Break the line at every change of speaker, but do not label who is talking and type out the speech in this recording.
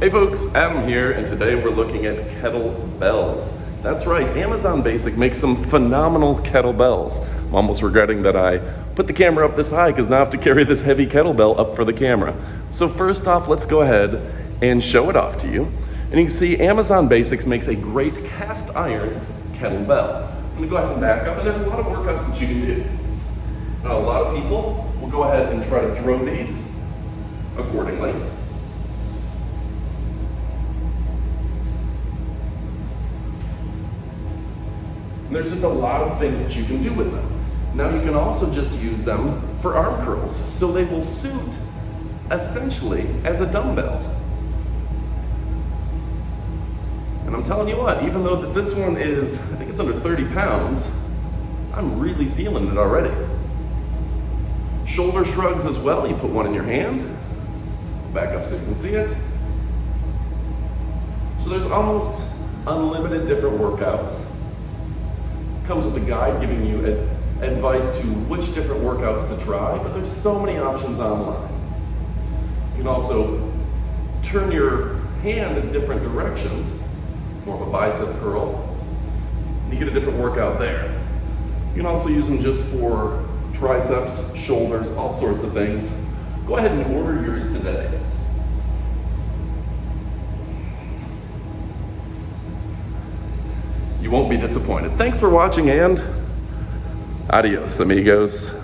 Hey folks, Adam here, and today we're looking at kettlebells. That's right, Amazon Basic makes some phenomenal kettlebells. I'm almost regretting that I put the camera up this high because now I have to carry this heavy kettlebell up for the camera. So first off, let's go ahead and show it off to you. And you can see Amazon Basics makes a great cast iron kettlebell. I'm gonna go ahead and back up, and there's a lot of workouts that you can do. Now, a lot of people will go ahead and try to throw these accordingly. And there's just a lot of things that you can do with them. Now you can also just use them for arm curls, so they will suit essentially as a dumbbell. And I'm telling you what, even though that this one is, I think it's under 30 pounds, I'm really feeling it already. Shoulder shrugs as well, you put one in your hand, back up so you can see it. So there's almost unlimited different workouts. Comes with a guide giving you advice to which different workouts to try, but there's so many options online. You can also turn your hand in different directions, more of a bicep curl, and you get a different workout there. You can also use them just for triceps, shoulders, all sorts of things. Go ahead and order yours today. You won't be disappointed. Thanks for watching, and adios, amigos.